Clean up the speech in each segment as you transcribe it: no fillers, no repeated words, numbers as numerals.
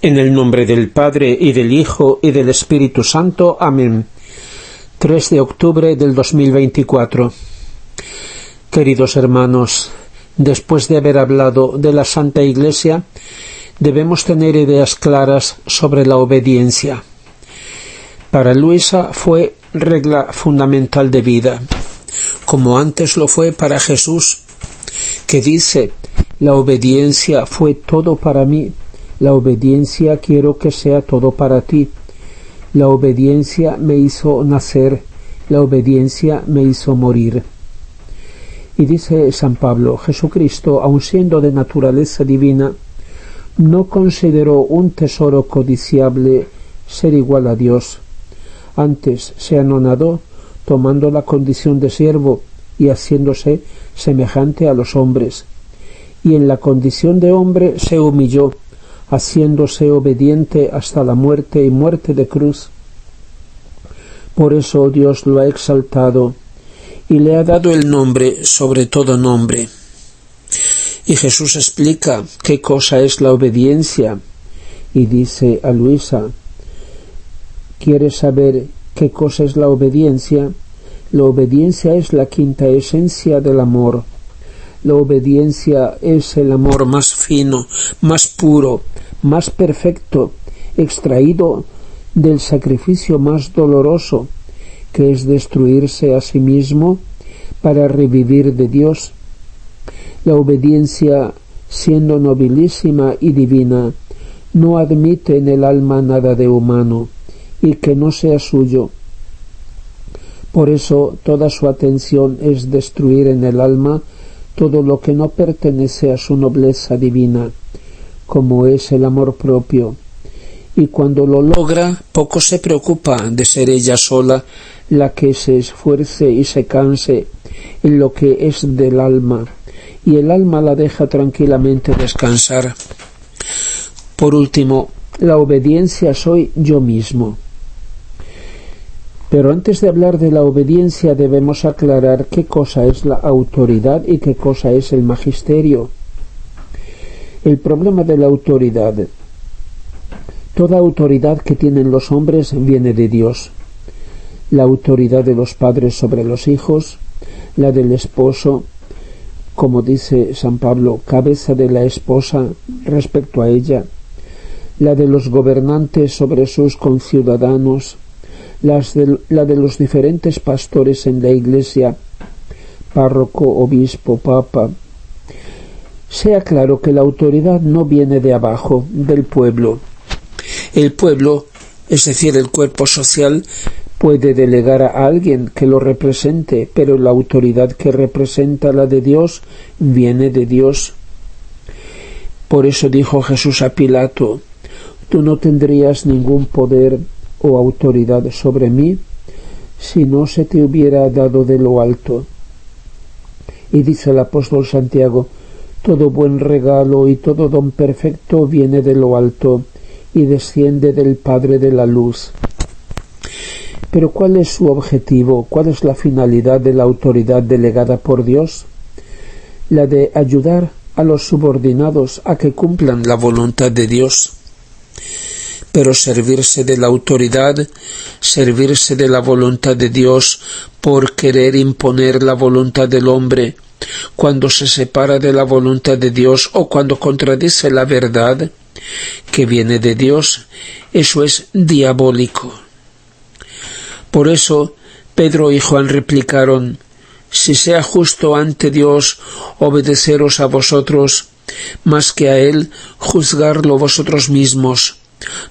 En el nombre del Padre, y del Hijo, y del Espíritu Santo. Amén. 3 de octubre del 2024. Queridos hermanos, después de haber hablado de la Santa Iglesia, debemos tener ideas claras sobre la obediencia. Para Luisa fue regla fundamental de vida, como antes lo fue para Jesús, que dice: la obediencia fue todo para mí. La obediencia quiero que sea todo para ti. La obediencia me hizo nacer. La obediencia me hizo morir. Y dice San Pablo: Jesucristo, aun siendo de naturaleza divina, no consideró un tesoro codiciable ser igual a Dios. Antes se anonadó, tomando la condición de siervo y haciéndose semejante a los hombres. Y en la condición de hombre se humilló, haciéndose obediente hasta la muerte y muerte de cruz. Por eso Dios lo ha exaltado y le ha dado el nombre sobre todo nombre. Y Jesús explica qué cosa es la obediencia y dice a Luisa: ¿quieres saber qué cosa es la obediencia? La obediencia es la quinta esencia del amor. La obediencia es el amor más fino, más puro, más perfecto, extraído del sacrificio más doloroso, que es destruirse a sí mismo para revivir de Dios. La obediencia, siendo nobilísima y divina, no admite en el alma nada de humano y que no sea suyo. Por eso toda su atención es destruir en el alma todo lo que no pertenece a su nobleza divina, como es el amor propio. Y cuando lo logra, poco se preocupa de ser ella sola la que se esfuerce y se canse en lo que es del alma, y el alma la deja tranquilamente descansar. Por último, la obediencia soy yo mismo. Pero antes de hablar de la obediencia debemos aclarar qué cosa es la autoridad y qué cosa es el magisterio. El problema de la autoridad: toda autoridad que tienen los hombres viene de Dios. La autoridad de los padres sobre los hijos, la del esposo, como dice San Pablo, cabeza de la esposa respecto a ella, la de los gobernantes sobre sus conciudadanos, la de los diferentes pastores en la Iglesia, párroco, obispo, papa. Sea claro que la autoridad no viene de abajo, del pueblo. El pueblo, es decir, el cuerpo social, puede delegar a alguien que lo represente, pero la autoridad que representa la de Dios viene de Dios. Por eso dijo Jesús a Pilato: tú no tendrías ningún poder o autoridad sobre mí si no se te hubiera dado de lo alto. Y dice el apóstol Santiago: todo buen regalo y todo don perfecto viene de lo alto y desciende del Padre de la luz. Pero ¿cuál es su objetivo? ¿Cuál es la finalidad de la autoridad delegada por Dios? La de ayudar a los subordinados a que cumplan la voluntad de Dios. Pero servirse de la autoridad, servirse de la voluntad de Dios por querer imponer la voluntad del hombre, cuando se separa de la voluntad de Dios o cuando contradice la verdad que viene de Dios, eso es diabólico. Por eso Pedro y Juan replicaron: si sea justo ante Dios obedeceros a vosotros, más que a Él juzgarlo vosotros mismos.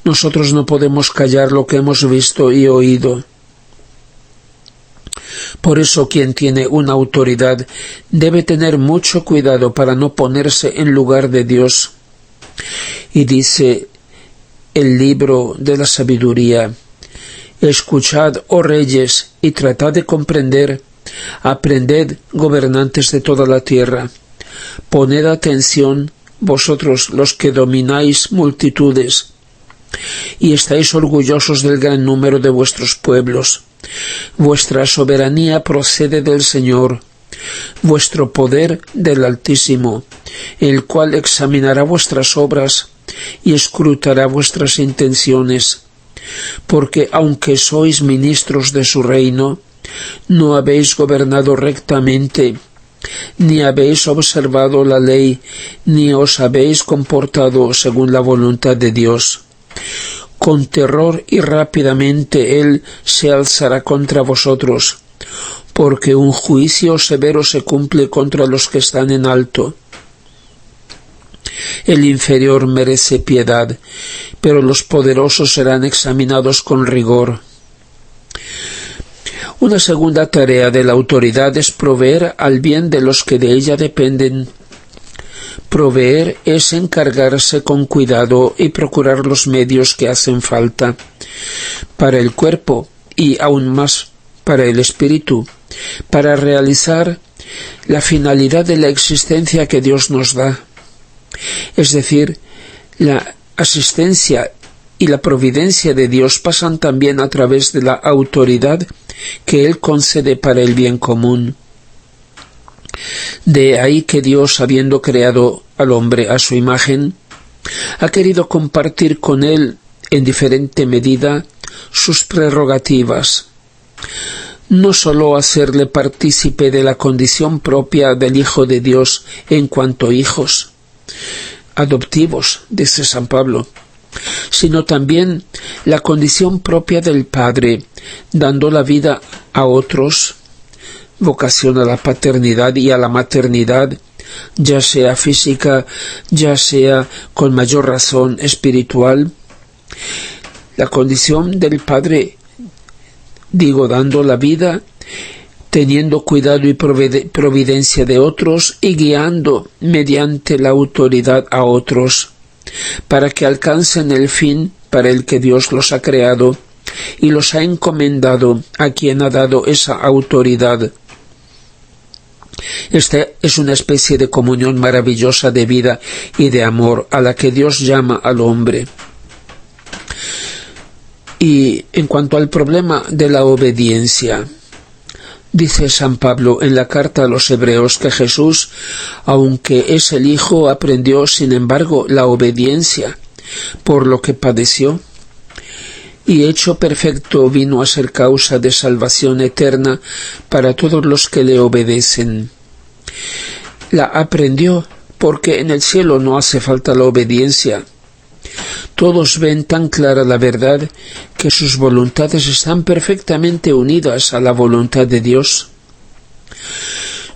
Nosotros no podemos callar lo que hemos visto y oído. Por eso quien tiene una autoridad debe tener mucho cuidado para no ponerse en lugar de Dios. Y dice el libro de la sabiduría: escuchad, oh reyes, y tratad de comprender, aprended, gobernantes de toda la tierra, poned atención, vosotros los que domináis multitudes, y estáis orgullosos del gran número de vuestros pueblos. Vuestra soberanía procede del Señor, vuestro poder del Altísimo, el cual examinará vuestras obras y escrutará vuestras intenciones, porque aunque sois ministros de su reino, no habéis gobernado rectamente, ni habéis observado la ley, ni os habéis comportado según la voluntad de Dios. Con terror y rápidamente Él se alzará contra vosotros, porque un juicio severo se cumple contra los que están en alto. El inferior merece piedad, pero los poderosos serán examinados con rigor. Una segunda tarea de la autoridad es proveer al bien de los que de ella dependen. Proveer es encargarse con cuidado y procurar los medios que hacen falta para el cuerpo y aún más para el espíritu, para realizar la finalidad de la existencia que Dios nos da, es decir, la asistencia y la providencia de Dios pasan también a través de la autoridad que Él concede para el bien común. De ahí que Dios, habiendo creado al hombre a su imagen, ha querido compartir con él en diferente medida sus prerrogativas, no sólo hacerle partícipe de la condición propia del Hijo de Dios en cuanto hijos adoptivos, dice San Pablo, sino también la condición propia del Padre, dando la vida a otros, vocación a la paternidad y a la maternidad, ya sea física, ya sea con mayor razón espiritual. La condición del Padre, dando la vida, teniendo cuidado y providencia de otros y guiando mediante la autoridad a otros, para que alcancen el fin para el que Dios los ha creado y los ha encomendado a quien ha dado esa autoridad. Esta es una especie de comunión maravillosa de vida y de amor a la que Dios llama al hombre. Y en cuanto al problema de la obediencia, dice San Pablo en la carta a los Hebreos que Jesús, aunque es el Hijo, aprendió sin embargo la obediencia, por lo que padeció, y hecho perfecto vino a ser causa de salvación eterna para todos los que le obedecen. La aprendió porque en el cielo no hace falta la obediencia. Todos ven tan clara la verdad que sus voluntades están perfectamente unidas a la voluntad de Dios.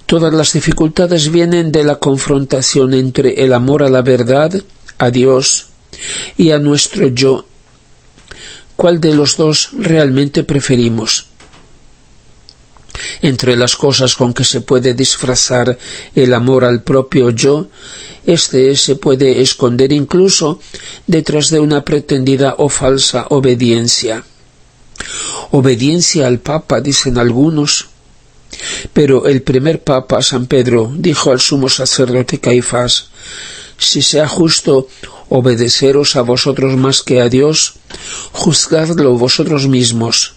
Todas las dificultades vienen de la confrontación entre el amor a la verdad, a Dios y a nuestro yo. ¿Cuál de los dos realmente preferimos? Entre las cosas con que se puede disfrazar el amor al propio yo, se puede esconder incluso detrás de una pretendida o falsa obediencia. Obediencia al Papa, dicen algunos. Pero el primer Papa, San Pedro, dijo al sumo sacerdote Caifás: si sea justo obedeceros a vosotros más que a Dios, juzgadlo vosotros mismos.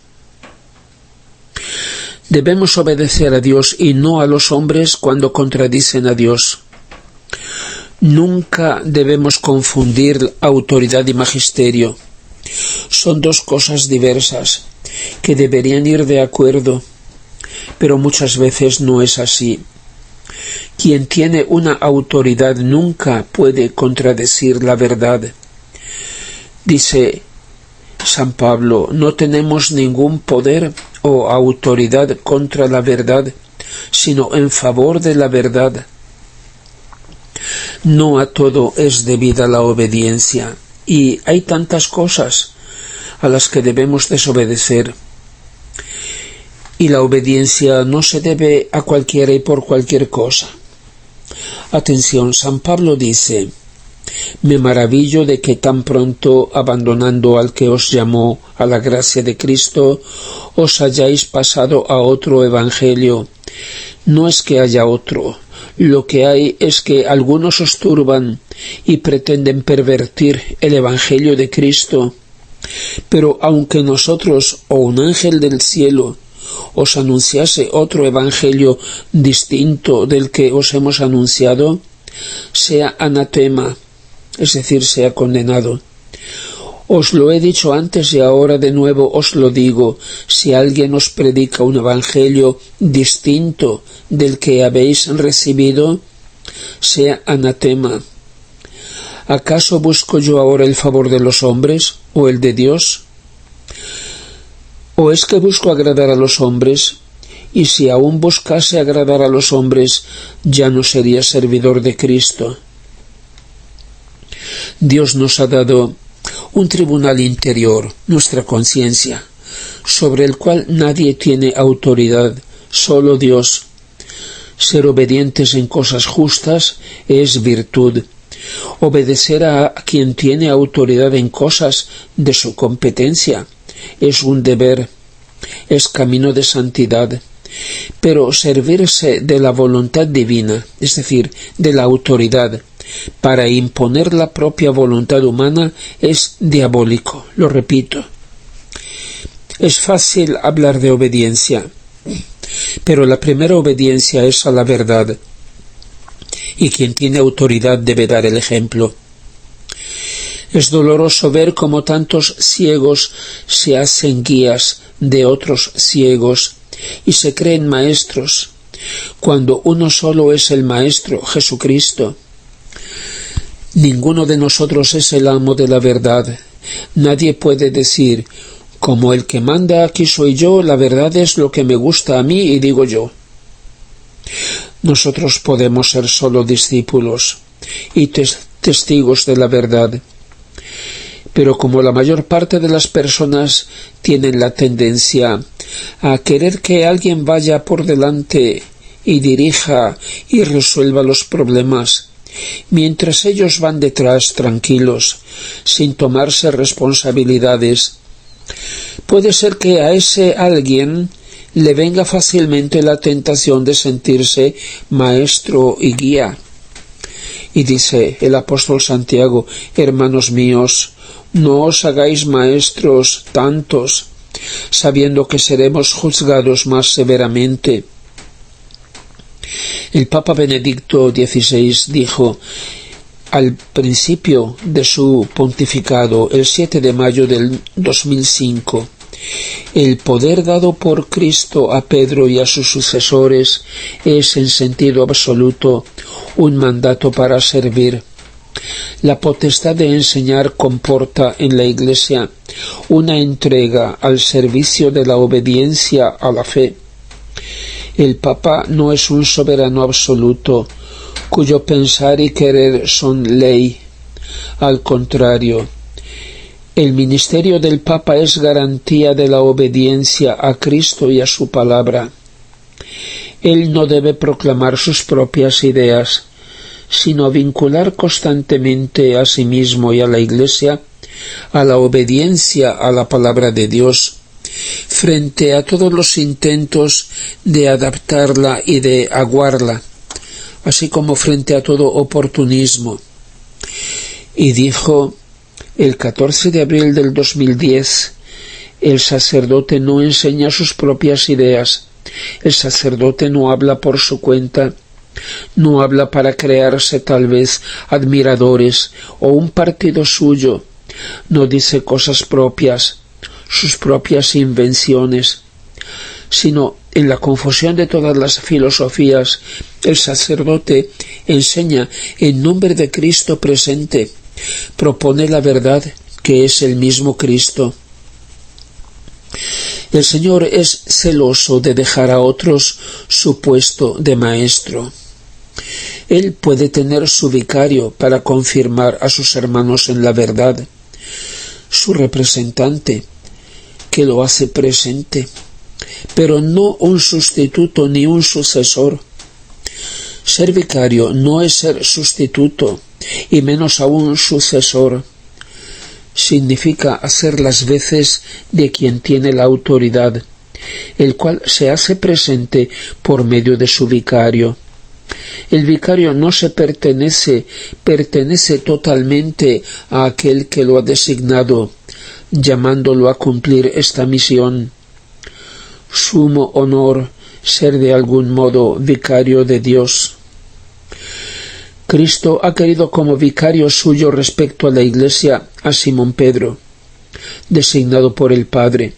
Debemos obedecer a Dios y no a los hombres cuando contradicen a Dios. Nunca debemos confundir autoridad y magisterio. Son dos cosas diversas que deberían ir de acuerdo, pero muchas veces no es así. Quien tiene una autoridad nunca puede contradecir la verdad. Dice San Pablo: no tenemos ningún poder o autoridad contra la verdad, sino en favor de la verdad. No a todo es debida la obediencia, y hay tantas cosas a las que debemos desobedecer. Y la obediencia no se debe a cualquiera y por cualquier cosa. Atención, San Pablo dice: me maravillo de que tan pronto, abandonando al que os llamó a la gracia de Cristo, os hayáis pasado a otro evangelio. No es que haya otro, lo que hay es que algunos os turban y pretenden pervertir el evangelio de Cristo. Pero aunque nosotros o un ángel del cielo os anunciase otro evangelio distinto del que os hemos anunciado, sea anatema. es decir, sea condenado. Os lo he dicho antes y ahora de nuevo os lo digo, si alguien os predica un evangelio distinto del que habéis recibido, sea anatema. ¿Acaso busco yo ahora el favor de los hombres o el de Dios? ¿O es que busco agradar a los hombres? Y si aún buscase agradar a los hombres, ya no sería servidor de Cristo. Dios nos ha dado un tribunal interior, nuestra conciencia, sobre el cual nadie tiene autoridad, solo Dios. Ser obedientes en cosas justas es virtud. Obedecer a quien tiene autoridad en cosas de su competencia es un deber, es camino de santidad. Pero servirse de la voluntad divina, es decir, de la autoridad, para imponer la propia voluntad humana es diabólico, lo repito. Es fácil hablar de obediencia, pero la primera obediencia es a la verdad, y quien tiene autoridad debe dar el ejemplo. Es doloroso ver cómo tantos ciegos se hacen guías de otros ciegos y se creen maestros, cuando uno solo es el maestro, Jesucristo. Ninguno de nosotros es el amo de la verdad. Nadie puede decir, como el que manda aquí soy yo, la verdad es lo que me gusta a mí y digo yo. Nosotros podemos ser solo discípulos y testigos de la verdad. Pero como la mayor parte de las personas tienen la tendencia a querer que alguien vaya por delante y dirija y resuelva los problemas, mientras ellos van detrás tranquilos, sin tomarse responsabilidades, puede ser que a ese alguien le venga fácilmente la tentación de sentirse maestro y guía. Y dice el apóstol Santiago, hermanos míos, no os hagáis maestros tantos, sabiendo que seremos juzgados más severamente. El Papa Benedicto XVI dijo al principio de su pontificado, el 7 de mayo del 2005, el poder dado por Cristo a Pedro y a sus sucesores es en sentido absoluto un mandato para servir. La potestad de enseñar comporta en la Iglesia una entrega al servicio de la obediencia a la fe. El Papa no es un soberano absoluto, cuyo pensar y querer son ley. Al contrario, el ministerio del Papa es garantía de la obediencia a Cristo y a su palabra. Él no debe proclamar sus propias ideas, sino vincular constantemente a sí mismo y a la Iglesia a la obediencia a la palabra de Dios, frente a todos los intentos de adaptarla y de aguarla, así como frente a todo oportunismo. Y dijo el 14 de abril del 2010, el sacerdote no enseña sus propias ideas, el sacerdote no habla por su cuenta, no habla para crearse tal vez admiradores o un partido suyo, no dice cosas propias, sus propias invenciones, sino en la confusión de todas las filosofías, el sacerdote enseña en nombre de Cristo presente, propone la verdad que es el mismo Cristo. El Señor es celoso de dejar a otros su puesto de maestro. Él puede tener su vicario para confirmar a sus hermanos en la verdad, su representante, que lo hace presente, pero no un sustituto ni un sucesor. Ser vicario no es ser sustituto, y menos aún sucesor. Significa hacer las veces de quien tiene la autoridad, el cual se hace presente por medio de su vicario. El vicario no se pertenece totalmente a aquel que lo ha designado, llamándolo a cumplir esta misión. Sumo honor ser de algún modo vicario de Dios. Cristo ha querido como vicario suyo respecto a la Iglesia a Simón Pedro, designado por el Padre.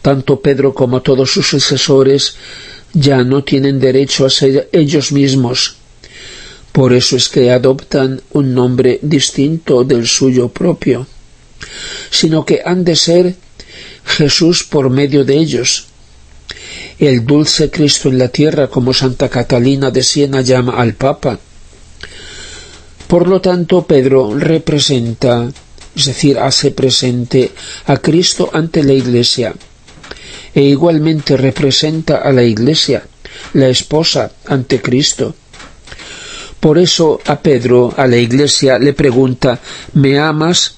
Tanto Pedro como todos sus sucesores ya no tienen derecho a ser ellos mismos. Por eso es que adoptan un nombre distinto del suyo propio, sino que han de ser Jesús por medio de ellos. El dulce Cristo en la tierra, como Santa Catalina de Siena llama al Papa. Por lo tanto, Pedro representa, es decir, hace presente a Cristo ante la Iglesia, e igualmente representa a la Iglesia, la esposa, ante Cristo. Por eso a Pedro, a la Iglesia, le pregunta: ¿me amas?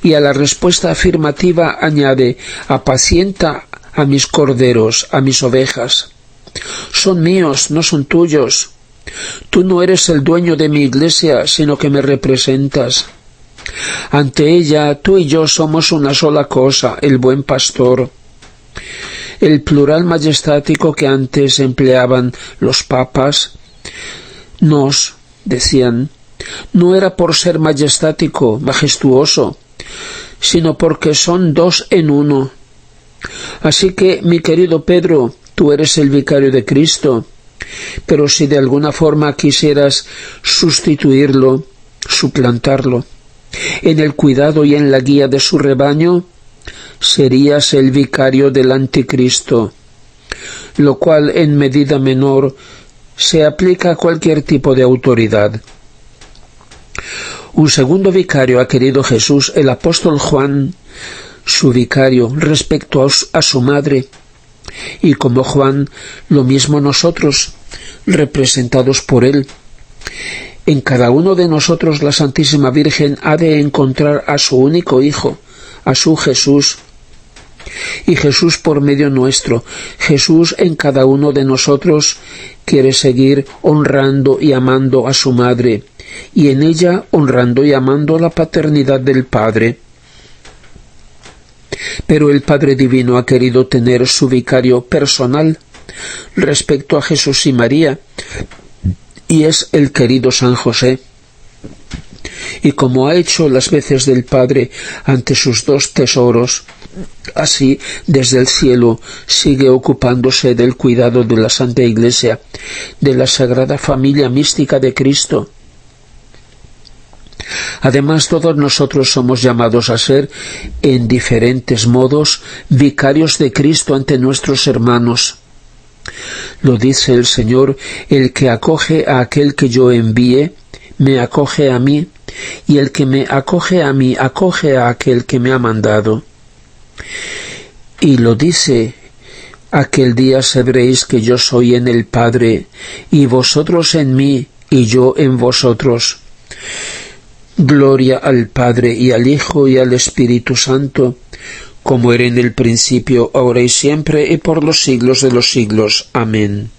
Y a la respuesta afirmativa añade: apacienta a mis corderos, a mis ovejas. Son míos, no son tuyos. Tú no eres el dueño de mi Iglesia, sino que me representas. Ante ella, tú y yo somos una sola cosa, el buen pastor. El plural majestático que antes empleaban los papas, nos, decían, no era por ser majestático, majestuoso, sino porque son dos en uno. Así que, mi querido Pedro, tú eres el vicario de Cristo, pero si de alguna forma quisieras sustituirlo, suplantarlo, en el cuidado y en la guía de su rebaño, serías el vicario del anticristo, lo cual en medida menor se aplica a cualquier tipo de autoridad. Un segundo vicario ha querido Jesús, el apóstol Juan, su vicario, respecto a su madre, y como Juan, lo mismo nosotros, representados por él. En cada uno de nosotros la Santísima Virgen ha de encontrar a su único Hijo, a su Jesús, y Jesús por medio nuestro. Jesús en cada uno de nosotros quiere seguir honrando y amando a su madre, y en ella honrando y amando la paternidad del Padre. Pero el Padre Divino ha querido tener su vicario personal respecto a Jesús y María, y es el querido San José. Y como ha hecho las veces del Padre ante sus dos tesoros, así desde el cielo sigue ocupándose del cuidado de la Santa Iglesia, de la Sagrada Familia Mística de Cristo. Además, todos nosotros somos llamados a ser, en diferentes modos, vicarios de Cristo ante nuestros hermanos. Lo dice el Señor: el que acoge a aquel que yo envíe, me acoge a mí, y el que me acoge a mí, acoge a aquel que me ha mandado. Y lo dice: aquel día sabréis que yo soy en el Padre, y vosotros en mí, y yo en vosotros. Gloria al Padre, y al Hijo, y al Espíritu Santo, como era en el principio, ahora y siempre, y por los siglos de los siglos. Amén.